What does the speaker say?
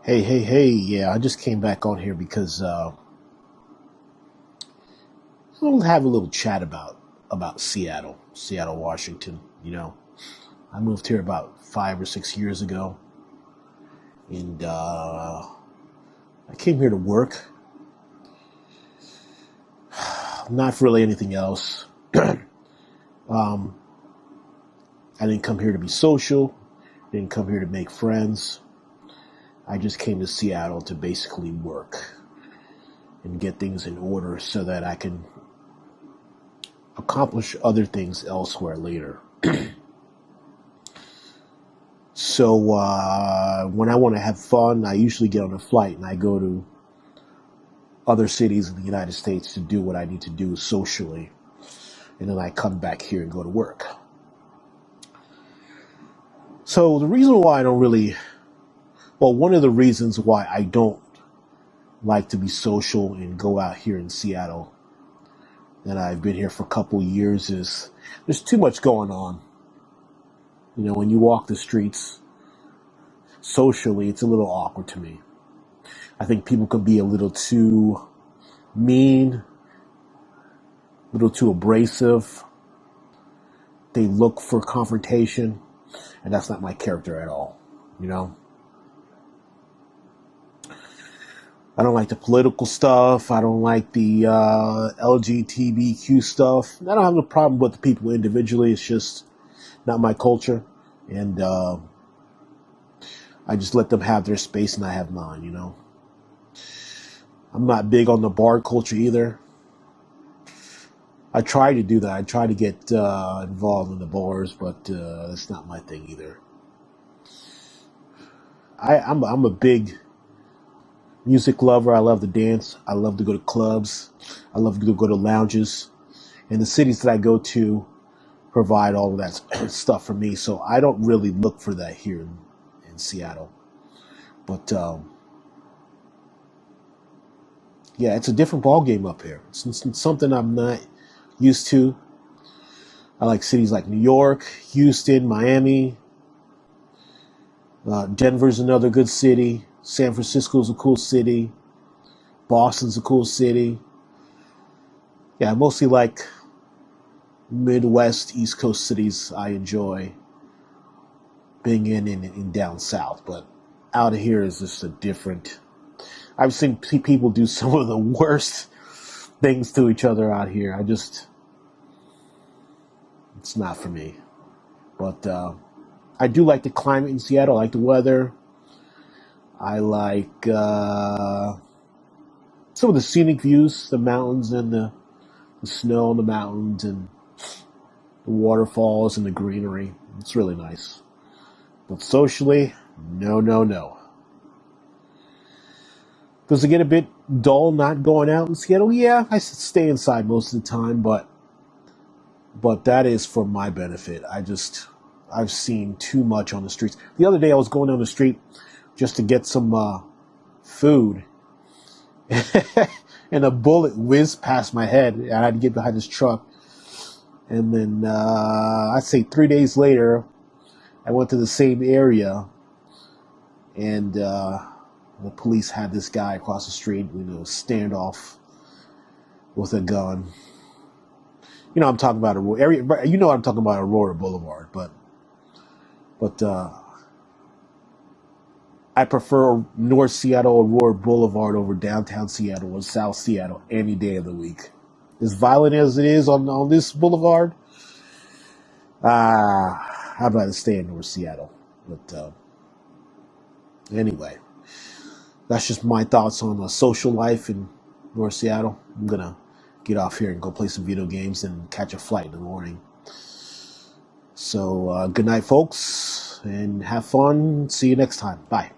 Hey, yeah, I just came back on here because we'll have a little chat about Seattle, Washington. I moved here about 5 or 6 years ago, and I came here to work, not for really anything else. um, I didn't come here to be social, didn't come here to make friends. I just came to Seattle to basically work and get things in order so that I can accomplish other things elsewhere later. So when I want to have fun, I usually get on a flight and I go to other cities in the United States to do what I need to do socially. And then I come back here and go to work. So the reason why I don't really, well, one of the reasons why I don't like to be social and go out here in Seattle, and I've been here for a couple years, is there's too much going on. When you walk the streets socially, it's a little awkward to me. I think people can be a little too mean, a little too abrasive. They look for confrontation, and that's not my character at all. I don't like the political stuff. I don't like the LGBTQ stuff. I don't have a problem with the people individually. It's just not my culture, and I just let them have their space, and I have mine. I'm not big on the bar culture either. I try to do that. I try to get involved in the bars, but it's not my thing either. I'm a big music lover. I love to dance. I love to go to clubs. I love to go to lounges. And the cities that I go to provide all of that stuff for me. So I don't really look for that here in Seattle. But yeah, it's a different ball game up here. It's something I'm not used to. I like cities like New York, Houston, Miami. Denver's another good city. San Francisco's a cool city. Boston's a cool city. Yeah, I mostly like Midwest, East Coast cities. I enjoy being in down south, but out of here is just a different. I've seen people do some of the worst things to each other out here. It's not for me. But I do like the climate in Seattle. I like the weather. I like some of the scenic views, the mountains and the snow on the mountains and the waterfalls and the greenery. It's really nice. But socially, no. Does it get a bit dull not going out in Seattle? Yeah, I stay inside most of the time, but that is for my benefit. I've seen too much on the streets. The other day I was going down the street just to get some food, and a bullet whizzed past my head, and I had to get behind this truck. And then I'd say 3 days later, I went to the same area, and the police had this guy across the street, standoff with a gun. I'm talking about I'm talking about Aurora Boulevard, but I prefer North Seattle, Aurora Boulevard over downtown Seattle or South Seattle any day of the week. As violent as it is on this boulevard, I'd rather stay in North Seattle. But anyway, that's just my thoughts on the social life in North Seattle. I'm going to get off here and go play some video games and catch a flight in the morning. So good night, folks, and have fun. See you next time. Bye.